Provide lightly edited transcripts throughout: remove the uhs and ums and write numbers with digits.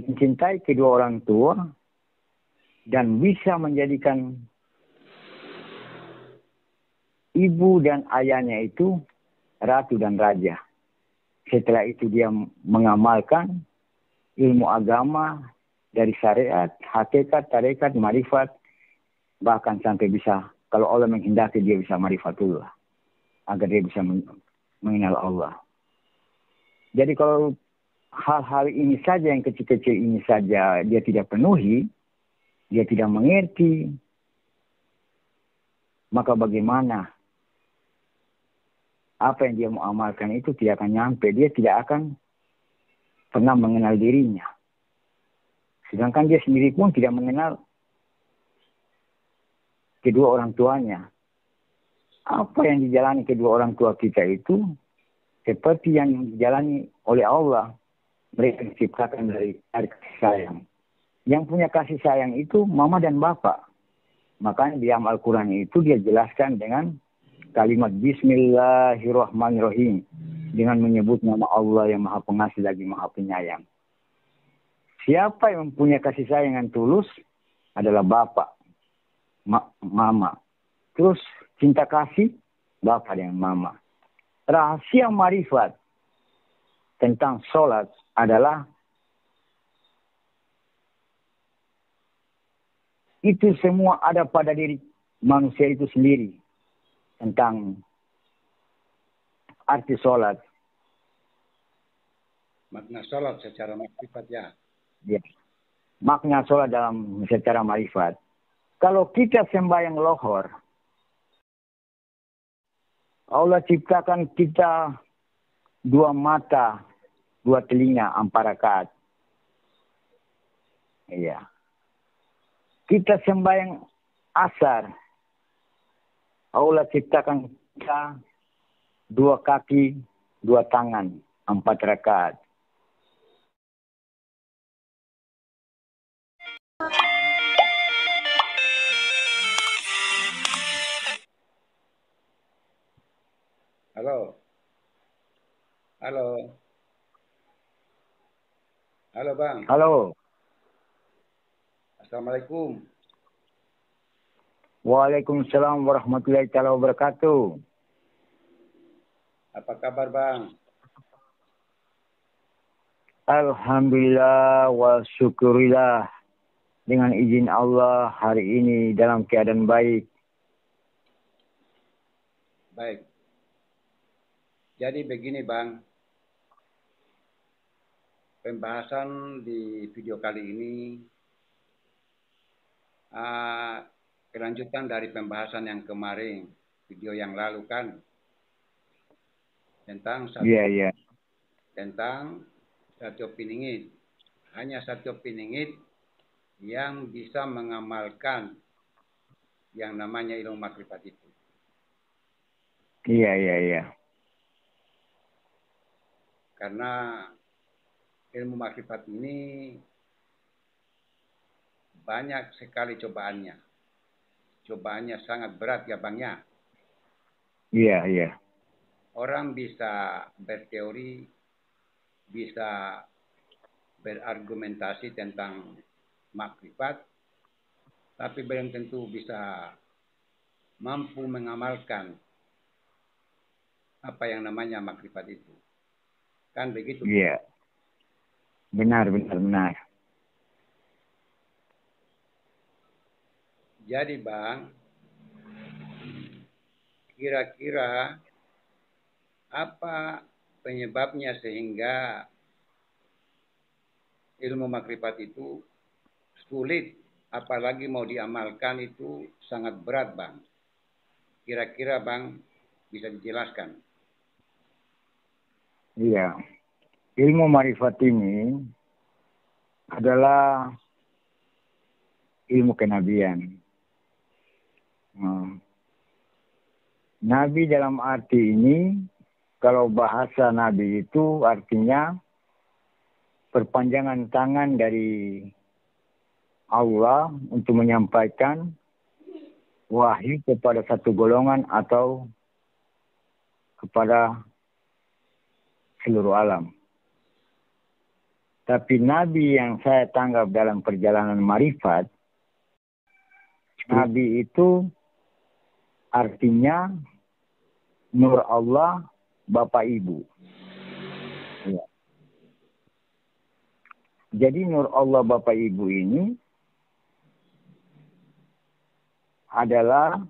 mencintai kedua orang tua dan bisa menjadikan ibu dan ayahnya itu ratu dan raja. Setelah itu dia mengamalkan ilmu agama dari syariat, hakikat, tarekat, marifat, bahkan sampai bisa, kalau Allah menghendaki dia bisa marifatullah, agar dia bisa mengenal Allah. Jadi kalau hal-hal ini saja, yang kecil-kecil ini saja dia tidak penuhi, dia tidak mengerti, maka bagaimana apa yang dia mau amalkan itu tidak akan nyampe. Dia tidak akan pernah mengenal dirinya. Sedangkan dia sendiri pun tidak mengenal kedua orang tuanya. Apa yang dijalani kedua orang tua kita itu seperti yang dijalani oleh Allah. Mereka diciptakan dari kasih sayang. Yang punya kasih sayang itu mama dan bapak. Makanya di dalam Al-Quran itu dia jelaskan dengan kalimat Bismillahirrahmanirrahim. Dengan menyebut nama Allah yang maha pengasih lagi maha penyayang. Siapa yang mempunyai kasih sayang yang tulus adalah bapak, mama. Terus cinta kasih bapak dan mama. Rahasia marifat tentang sholat adalah itu semua ada pada diri manusia itu sendiri. Tentang arti sholat. Makna sholat secara marifat ya. Ya. Makna sholat dalam secara marifat. Kalau kita sembahyang lohor, Allah ciptakan kita 2 mata, 2 telinga, 4 rakaat. Iya. Kita sembahyang asar, Allah ciptakan kita 2 kaki, 2 tangan, 4 rakaat. Halo. Halo. Halo Bang. Halo. Assalamualaikum. Waalaikumsalam warahmatullahi wabarakatuh. Apa kabar Bang? Alhamdulillah wa syukurillah. Dengan izin Allah hari ini dalam keadaan baik. Baik. Jadi begini Bang. Pembahasan di video kali ini kelanjutan dari pembahasan yang kemarin, video yang lalu kan, tentang tentang Satyo Piningit. Hanya Satyo Piningit yang bisa mengamalkan yang namanya ilmu makrifat itu. Iya. Karena ilmu makrifat ini banyak sekali cobaannya. Cobaannya sangat berat ya Bang ya. Iya. Orang bisa berteori, bisa berargumentasi tentang makrifat, tapi belum tentu bisa mampu mengamalkan apa yang namanya makrifat itu. Kan begitu? Iya. Benar. Jadi Bang, kira-kira apa penyebabnya sehingga ilmu makrifat itu sulit, apalagi mau diamalkan itu sangat berat Bang. Kira-kira Bang bisa dijelaskan? Iya. Ilmu marifat ini adalah ilmu kenabian. Nabi dalam arti ini, kalau bahasa Nabi itu artinya perpanjangan tangan dari Allah untuk menyampaikan wahyu kepada satu golongan atau kepada seluruh alam. Tapi nabi yang saya tanggap dalam perjalanan marifat, nabi itu artinya nur Allah, Bapak Ibu. Ya. Jadi nur Allah, Bapak Ibu ini adalah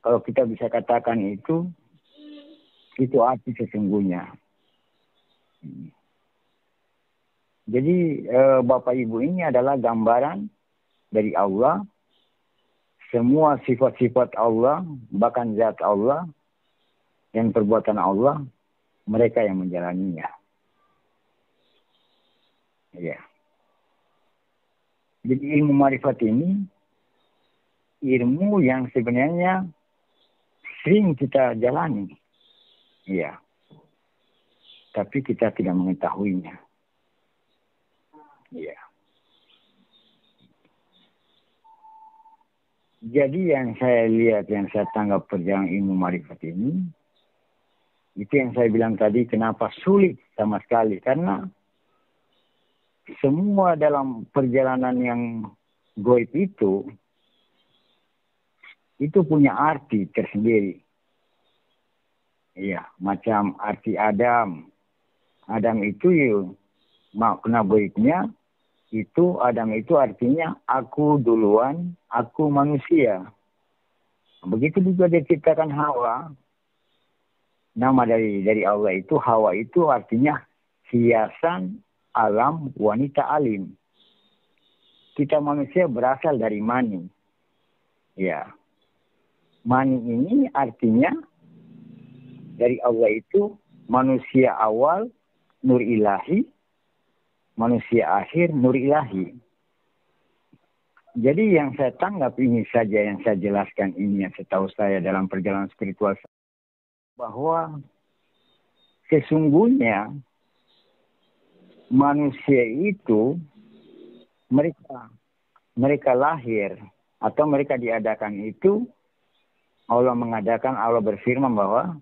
kalau kita bisa katakan itu arti sesungguhnya. Jadi Bapak Ibu ini adalah gambaran dari Allah, semua sifat-sifat Allah, bahkan zat Allah dan perbuatan Allah, mereka yang menjalaninya. Ya. Jadi ilmu marifat ini ilmu yang sebenarnya sering kita jalani. Iya. Tapi kita tidak mengetahuinya. Iya. Jadi yang saya lihat, yang saya tanggap perjalanan ilmu marifat ini, itu yang saya bilang tadi, kenapa sulit sama sekali. Karena semua dalam perjalanan yang goib itu punya arti tersendiri. Iya, macam arti Adam. Adam itu makna goibnya itu Adam itu artinya aku duluan, aku manusia. Begitu juga diciptakan Hawa. Nama dari Allah itu Hawa itu artinya hiasan alam wanita alim. Kita manusia berasal dari mani. Ya. Mani ini artinya dari Allah itu manusia awal nur ilahi, manusia akhir nur ilahi. Jadi yang saya tanggap ini saja, yang saya jelaskan ini, yang setahu saya dalam perjalanan spiritual, bahwa sesungguhnya manusia itu mereka lahir atau mereka diadakan itu Allah mengadakan, Allah berfirman bahwa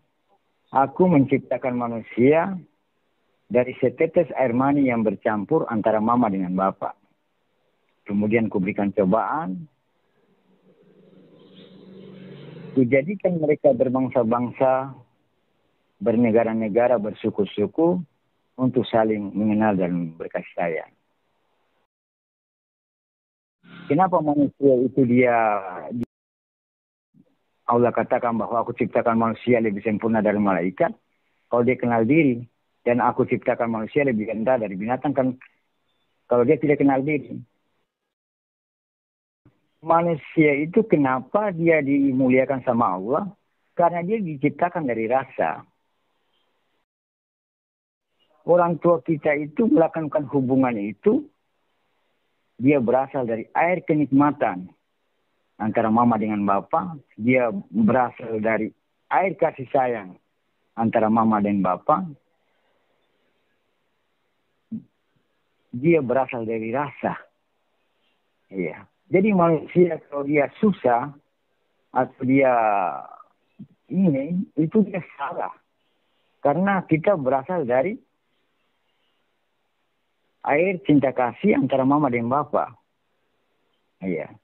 aku menciptakan manusia dari setetes air mani yang bercampur antara mama dengan bapak. Kemudian kuberikan cobaan. Kujadikan mereka berbangsa-bangsa, bernegara-negara, bersuku-suku untuk saling mengenal dan berkasih sayang. Kenapa manusia itu Allah katakan bahwa aku ciptakan manusia lebih sempurna dari malaikat. Kalau dia kenal diri. Dan aku ciptakan manusia lebih rendah dari binatang. Kan kalau dia tidak kenal diri. Manusia itu kenapa dia dimuliakan sama Allah? Karena dia diciptakan dari rasa. Orang tua kita itu melakukan hubungan itu. Dia berasal dari air kenikmatan. Antara mama dengan bapak, dia berasal dari air kasih sayang antara mama dan bapak. Dia berasal dari rasa. Iya. Jadi manusia kalau dia susah atau dia itu dia salah. Karena kita berasal dari air cinta kasih antara mama dan bapak. Iya.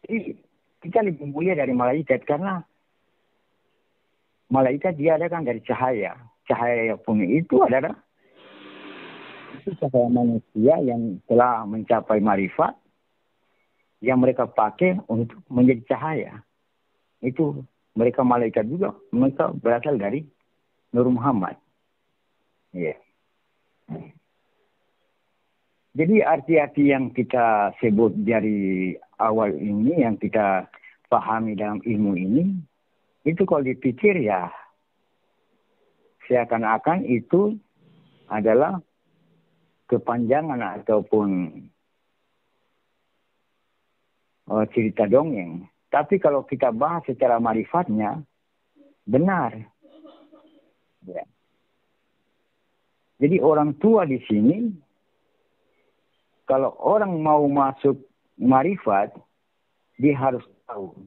Jadi kita lebih mulia dari malaikat karena malaikat dia ada kan dari cahaya. Cahaya yang punya itu adalah cahaya manusia yang telah mencapai marifat yang mereka pakai untuk menjadi cahaya. Itu mereka malaikat juga, mereka berasal dari Nur Muhammad. Iya. Jadi arti-arti yang kita sebut dari awal ini, yang kita pahami dalam ilmu ini, itu kalau dipikir ya, seakan-akan itu adalah kepanjangan ataupun cerita dongeng. Tapi kalau kita bahas secara marifatnya, benar. Ya. Jadi orang tua di sini, kalau orang mau masuk marifat, dia harus tahu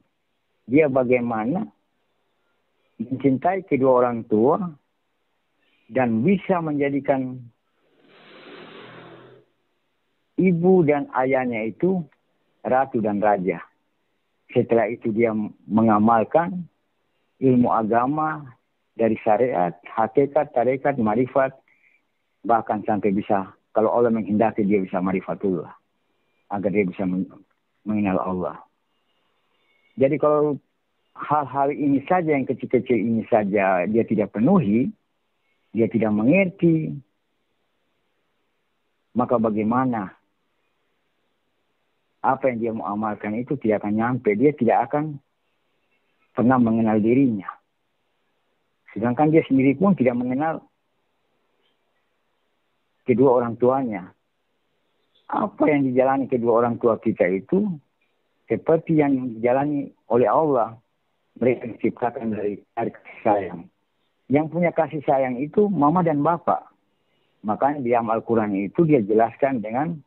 dia bagaimana mencintai kedua orang tua dan bisa menjadikan ibu dan ayahnya itu ratu dan raja. Setelah itu dia mengamalkan ilmu agama dari syariat, hakikat, tarekat, marifat, bahkan sampai bisa, kalau Allah menghendaki dia bisa marifatullah, agar dia bisa mengenal Allah. Jadi kalau hal-hal ini saja, yang kecil-kecil ini saja dia tidak penuhi, dia tidak mengerti, maka bagaimana apa yang dia mau amalkan itu tidak akan nyampe. Dia tidak akan pernah mengenal dirinya. Sedangkan dia sendiri pun tidak mengenal kedua orang tuanya. Apa yang dijalani kedua orang tua kita itu seperti yang dijalani oleh Allah. Mereka diciptakan dari kasih sayang. Yang punya kasih sayang itu mama dan bapak. Makanya di dalam Al-Quran itu dia jelaskan dengan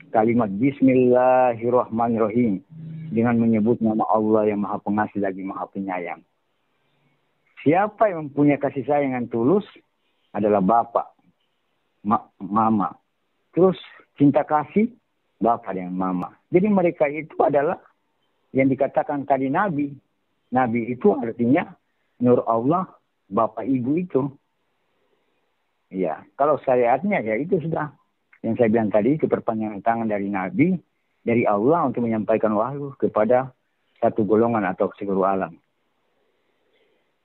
kalimat Bismillahirrahmanirrahim. Dengan menyebut nama Allah yang maha pengasih lagi maha penyayang. Siapa yang mempunyai kasih sayang yang tulus adalah bapak, mama. Terus cinta kasih bapak dan mama. Jadi mereka itu adalah yang dikatakan tadi Nabi. Nabi itu artinya nur Allah, bapak ibu itu. Ya, kalau syariatnya ya itu sudah. Yang saya bilang tadi, itu perpanjangan tangan dari Nabi, dari Allah untuk menyampaikan wahyu kepada satu golongan atau seluruh alam.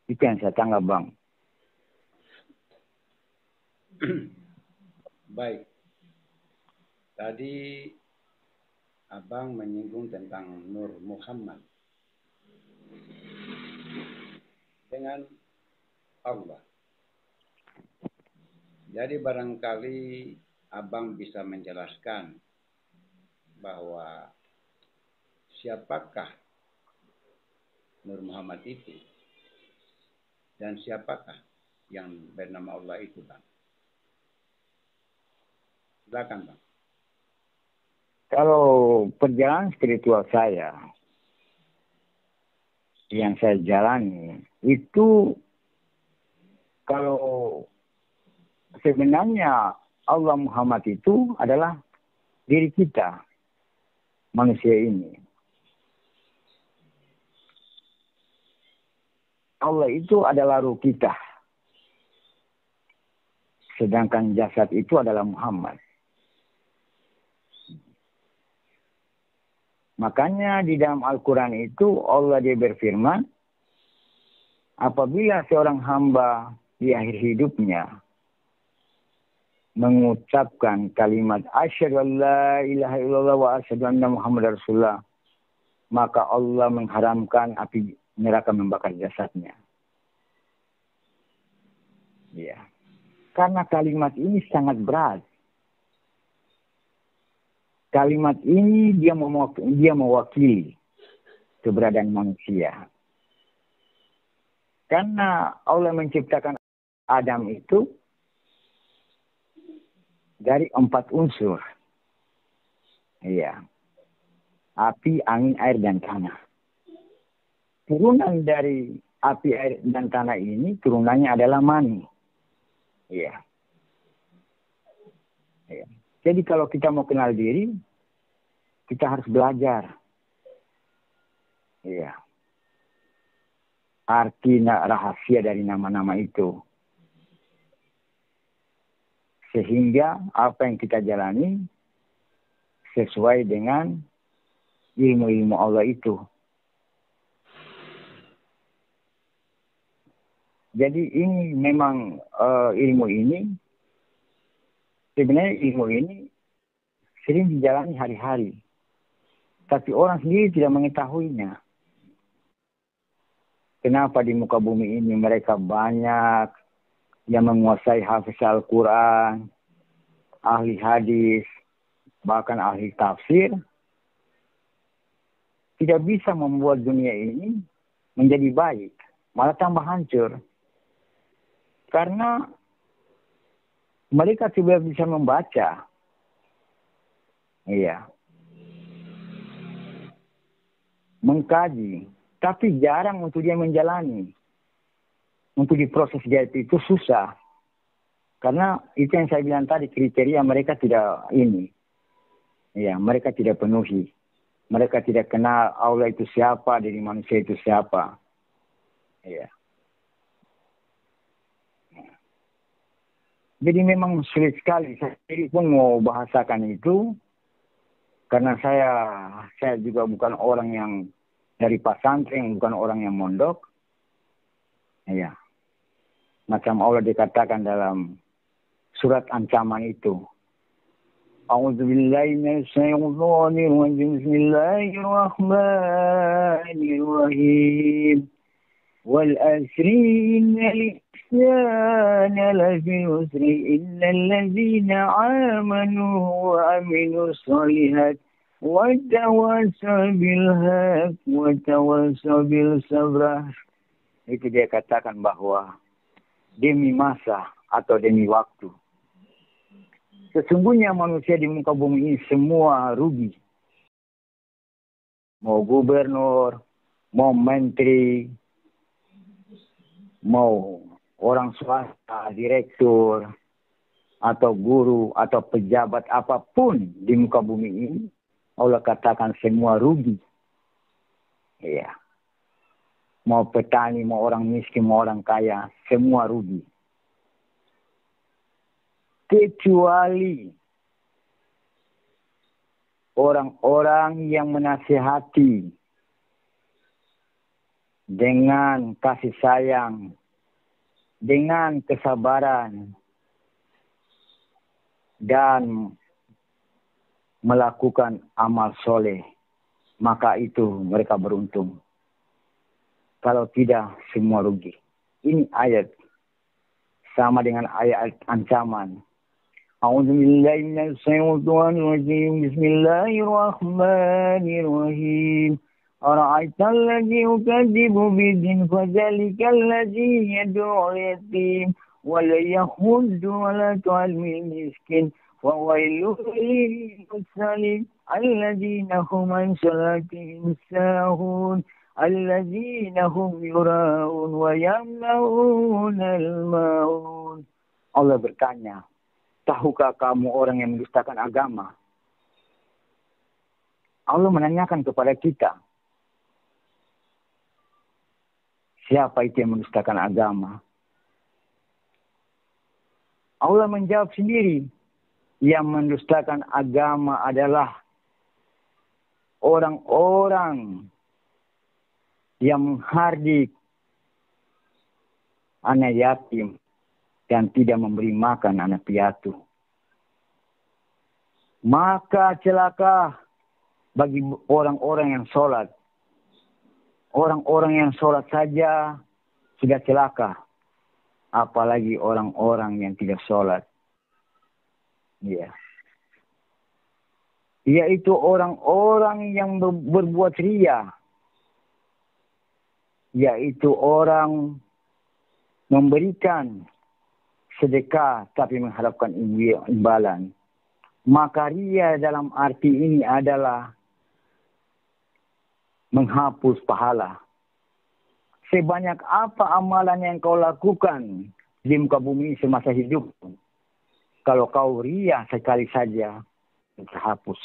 Itu yang saya tanggap, Bang. Baik. Tadi Abang menyinggung tentang Nur Muhammad dengan Allah. Jadi barangkali Abang bisa menjelaskan bahwa siapakah Nur Muhammad itu dan siapakah yang bernama Allah itu, Bang? Silakan, Bang. Kalau perjalanan spiritual saya yang saya jalani itu, kalau sebenarnya Allah Muhammad itu adalah diri kita, manusia ini. Allah itu adalah ruh kita. Sedangkan jasad itu adalah Muhammad. Makanya di dalam Al-Quran itu Allah dia berfirman, apabila seorang hamba di akhir hidupnya mengucapkan kalimat asyhadu an la ilaha illallah wa asyhadu anna muhammadar rasulullah, maka Allah mengharamkan api neraka membakar jasadnya. Ya. Karena kalimat ini sangat berat. Kalimat ini dia mewakili keberadaan manusia. Karena Allah menciptakan Adam itu dari 4 unsur. Iya. Api, angin, air, dan tanah. Turunan dari api, air, dan tanah ini, turunannya adalah mani. Iya. Iya. Jadi kalau kita mau kenal diri, kita harus belajar. Iya. Arti rahasia dari nama-nama itu. Sehingga apa yang kita jalani sesuai dengan ilmu-ilmu Allah itu. Jadi ini memang ilmu ini, sebenarnya ilmu ini sering dijalani hari-hari. Tapi orang sendiri tidak mengetahuinya. Kenapa di muka bumi ini mereka banyak yang menguasai hafiz Al-Quran, ahli hadis, bahkan ahli tafsir, tidak bisa membuat dunia ini menjadi baik, malah tambah hancur. Karena mereka tidak bisa membaca. Iya. Mengkaji, tapi jarang untuk dia menjalani. untuk diproses VIP itu susah. Karena itu yang saya bilang tadi, kriteria mereka tidak ini. Ya, mereka tidak penuhi. Mereka tidak kenal Allah itu siapa, diri manusia itu siapa. Ya. Jadi memang sulit sekali. Saya sendiri pun mau bahasakan itu. Karena saya juga bukan orang yang dari pesantren, bukan orang yang mondok. Ya. Macam Allah dikatakan dalam surat ancaman itu. A'udzubillahi minasyaitonir rajim. Bismillahirrahmanirrahim. Wal asri innal insana lafi usri illa allazina amanu wa amilus solihat wa tawassaw bil haqq wa tawassaw bil sabr. Itu dia katakan bahwa demi masa atau demi waktu. Sesungguhnya manusia di muka bumi ini semua rugi. Mau gubernur, mau menteri, mau orang swasta, direktur, atau guru, atau pejabat apapun di muka bumi ini, Allah katakan semua rugi. Iya. Mau petani, mau orang miskin, mau orang kaya, semua rugi. Kecuali orang-orang yang menasihati dengan kasih sayang, dengan kesabaran, dan melakukan amal soleh, maka itu mereka beruntung. Kalau tidak, semua rugi. Ini ayat sama dengan ayat ancaman. A'udzubillahi minasyaitonir rajim. Bismillahirrahmanirrahim. Ara'aita alladzi yukadzibu bid-din fadzalikal ladzi yad'ul yatim wa la yahuddu 'ala ta'amil miskin wa wailul lil musallin alladzina hum 'an salatihim sahun alladzina hum yura'un wa yamna'unal ma'un. Allah bertanya, tahukah kamu orang yang mendustakan agama? Allah menanyakan kepada kita, siapa itu yang mendustakan agama? Allah menjawab sendiri, yang mendustakan agama adalah orang-orang yang menghardik anak yatim dan tidak memberi makan anak piatu. Maka celaka bagi orang-orang yang sholat. Orang-orang yang sholat saja sudah celaka. Apalagi orang-orang yang tidak sholat. Ya. Yaitu orang-orang yang berbuat ria. Yaitu orang memberikan sedekah tapi mengharapkan imbalan. Maka ria dalam arti ini adalah menghapus pahala. Sebanyak apa amalan yang kau lakukan di muka bumi semasa hidup, kalau kau ria sekali saja, terhapus.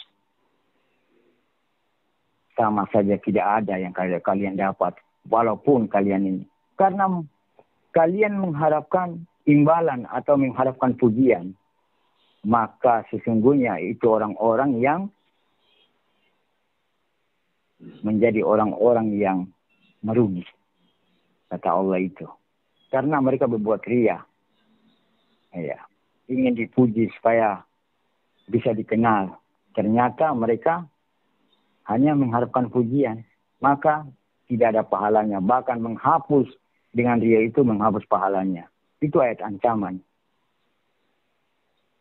Sama saja tidak ada yang kalian dapat, walaupun kalian ini. Karena kalian mengharapkan imbalan atau mengharapkan pujian, maka sesungguhnya itu orang-orang yang menjadi orang-orang yang merugi, kata Allah itu. Karena mereka berbuat ria. Ya, ingin dipuji supaya bisa dikenal. Ternyata mereka hanya mengharapkan pujian, maka tidak ada pahalanya. Bahkan menghapus dengan ria itu, menghapus pahalanya. Itu ayat ancaman.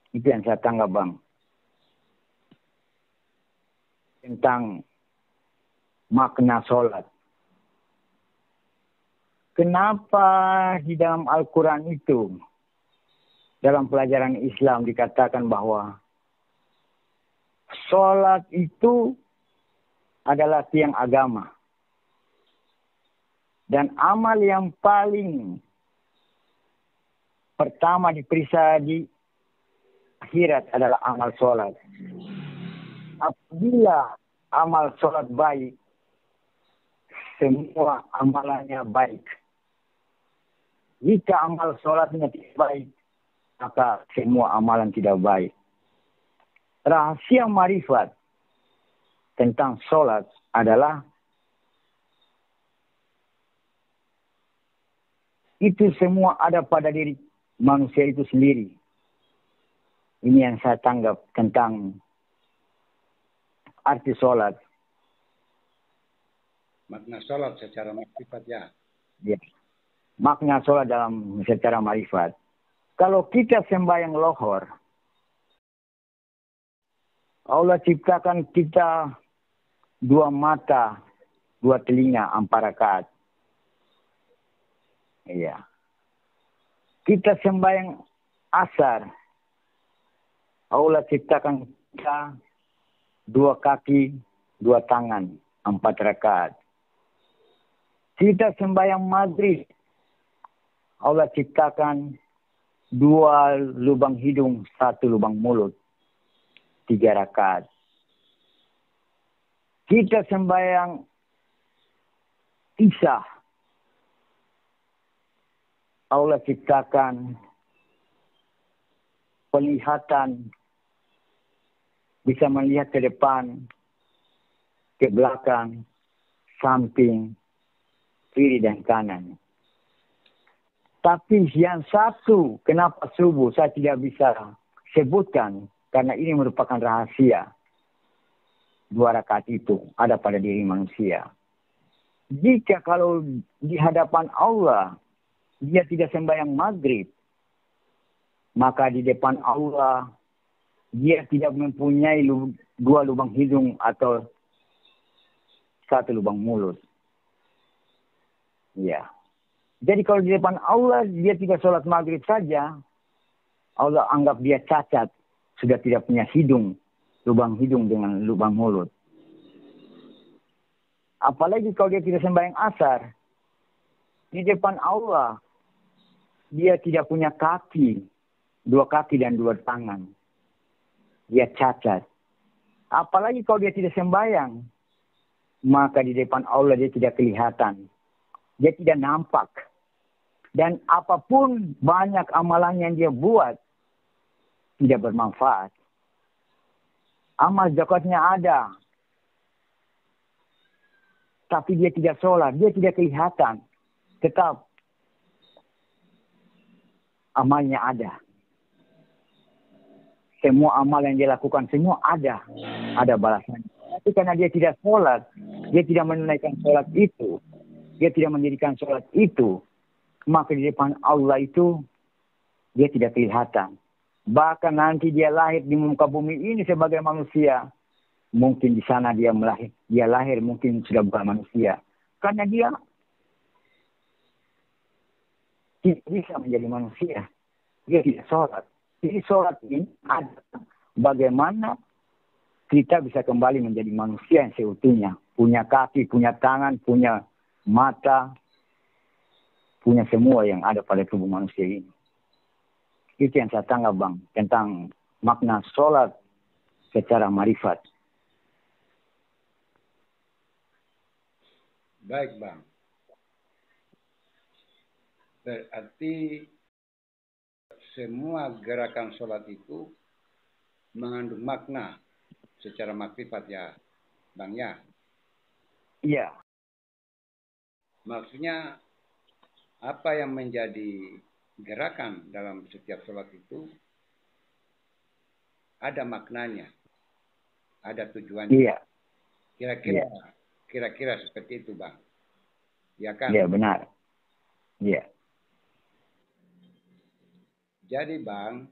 Itu yang saya tanggap, Bang. Tentang makna sholat. Kenapa di dalam Al-Quran itu, dalam pelajaran Islam dikatakan bahwa sholat itu adalah tiang agama. Dan amal yang paling pertama diperiksa di akhirat adalah amal sholat. Apabila amal sholat baik, semua amalannya baik. Jika amal sholatnya tidak baik, maka semua amalan tidak baik. Rahasia marifat tentang sholat adalah itu semua ada pada diri manusia itu sendiri. Ini yang saya tanggap tentang arti sholat. Makna sholat secara marifat ya. Ya. Makna sholat dalam secara marifat. Kalau kita sembahyang lohor, Allah ciptakan kita 2 mata, 2 telinga, 4 rakaat. Iya. Kita sembahyang asar, Allah ciptakan kita 2 kaki, 2 tangan, 4 rakaat. Kita sembahyang maghrib, Allah ciptakan 2 lubang hidung, 1 lubang mulut, 3 rakaat. Kita sembahyang isya, Allah ciptakan penglihatan, bisa melihat ke depan, ke belakang, samping, kiri dan kanan. Tapi yang satu, kenapa subuh saya tidak bisa sebutkan, karena ini merupakan rahasia. 2 rakaat itu ada pada diri manusia. Jika kalau di hadapan Allah, dia tidak sembahyang maghrib, maka di depan Allah, dia tidak mempunyai 2 lubang hidung atau 1 lubang mulut. Ya. Jadi kalau di depan Allah, dia tidak sholat maghrib saja, Allah anggap dia cacat, sudah tidak punya hidung, lubang hidung dengan lubang mulut. Apalagi kalau dia tidak sembahyang asar, di depan Allah, dia tidak punya kaki, 2 kaki dan 2 tangan. Dia cacat. Apalagi kalau dia tidak sembahyang, maka di depan Allah dia tidak kelihatan. Dia tidak nampak. Dan apapun banyak amalan yang dia buat, tidak bermanfaat. Amal zakatnya ada, tapi dia tidak sholat, dia tidak kelihatan. Tetap amalnya ada. Semua amal yang dia lakukan, semua ada balasannya. Tapi karena dia tidak sholat, dia tidak menunaikan sholat itu, dia tidak mendirikan sholat itu, maka di depan Allah itu, dia tidak kelihatan. Bahkan nanti dia lahir di muka bumi ini sebagai manusia, mungkin di sana dia lahir mungkin sudah bukan manusia. Karena dia tidak bisa menjadi manusia. Dia tidak sholat. Jadi sholat ini ada bagaimana kita bisa kembali menjadi manusia yang seutuhnya. Punya kaki, punya tangan, punya mata, punya semua yang ada pada tubuh manusia ini. Itu yang saya tanggap, Bang, tentang makna sholat secara marifat. Baik, Bang. Berarti semua gerakan sholat itu mengandung makna secara makrifat ya, Bang ya? Iya. Maksudnya apa yang menjadi gerakan dalam setiap sholat itu ada maknanya, ada tujuannya. Iya. Kira-kira seperti itu, Bang. Ya kan? Iya, benar. Iya. Jadi, Bang,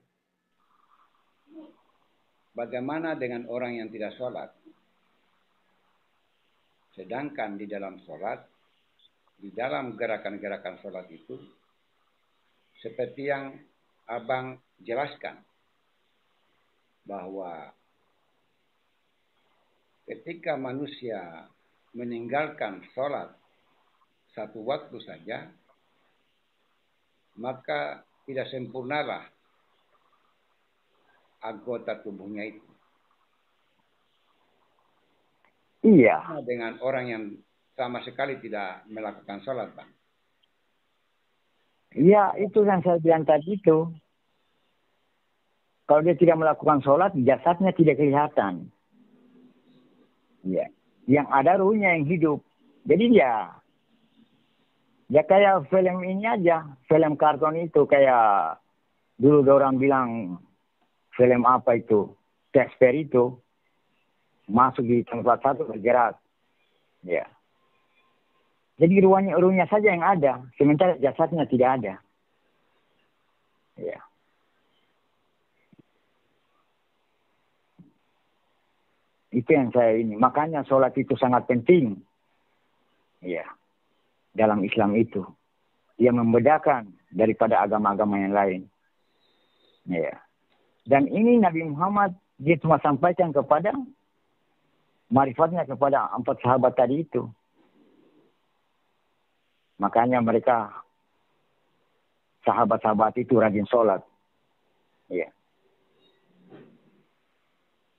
bagaimana dengan orang yang tidak sholat? Sedangkan di dalam sholat, di dalam gerakan-gerakan sholat itu, seperti yang Abang jelaskan, bahwa ketika manusia meninggalkan sholat 1 waktu saja, maka tidak sempurnalah anggota tubuhnya itu. Iya. Dengan orang yang sama sekali tidak melakukan sholat, Bang. Iya, itu yang saya bilang tadi itu. Kalau dia tidak melakukan sholat, jasadnya tidak kelihatan. Ya. Yang ada ruhnya yang hidup. Jadi ya kayak film ini aja. Film karton itu kayak dulu orang bilang film apa itu. Casper itu. Masuk di tempat satu bergerak. Ya. Jadi ruhnya saja yang ada. Sementara jasadnya tidak ada. Ya. Itu yang saya ini. Makanya sholat itu sangat penting. Ya. Dalam Islam itu. Dia membedakan daripada agama-agama yang lain. Ya. Dan ini Nabi Muhammad dia cuma sampaikan kepada marifatnya kepada 4 sahabat tadi itu. Makanya mereka sahabat-sahabat itu rajin sholat. Ya.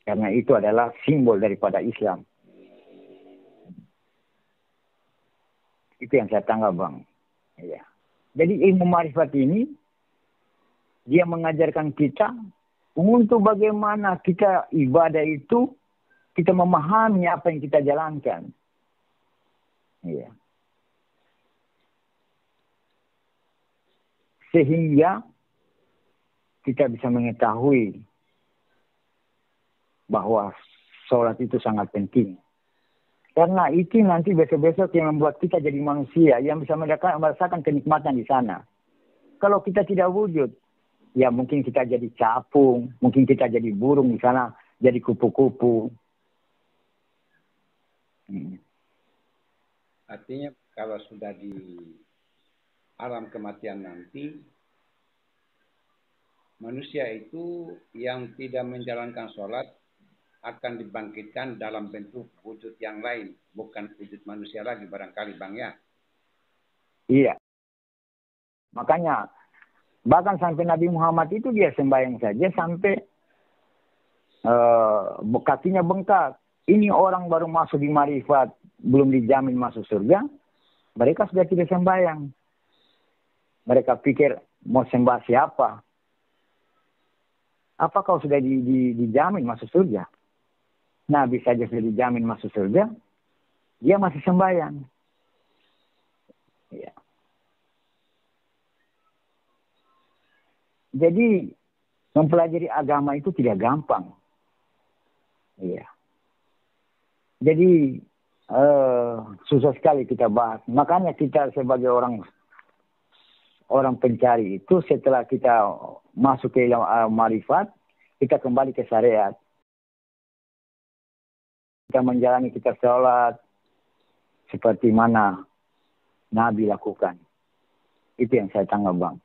Karena itu adalah simbol daripada Islam. Itu yang saya tanggap, Bang. Ya. Jadi ilmu marifat ini, dia mengajarkan kita untuk bagaimana kita ibadah itu, kita memahami apa yang kita jalankan. Ya. Sehingga kita bisa mengetahui bahwa sholat itu sangat penting. Karena itu nanti besok-besok yang membuat kita jadi manusia yang bisa merasakan kenikmatan di sana. Kalau kita tidak wujud, ya mungkin kita jadi capung, mungkin kita jadi burung di sana, jadi kupu-kupu. Artinya kalau sudah di alam kematian nanti, manusia itu yang tidak menjalankan sholat akan dibangkitkan dalam bentuk wujud yang lain, bukan wujud manusia lagi barangkali, Bang, ya. Iya. Makanya bahkan sampai Nabi Muhammad itu dia sembahyang saja sampai kakinya bengkak. Ini orang baru masuk di marifat, belum dijamin masuk surga, mereka sudah tidak sembahyang. Mereka pikir mau sembah siapa? Apa kau sudah dijamin masuk surga? Nabi saja sudah dijamin masuk surga, dia masih sembahyang. Ya. Jadi mempelajari agama itu tidak gampang. Iya. Jadi susah sekali kita bahas. Makanya kita sebagai orang pencari itu setelah kita masuk ke marifat, kita kembali ke syariat. Kita menjalani kita sholat seperti mana Nabi lakukan. Itu yang saya tanggap, Bang.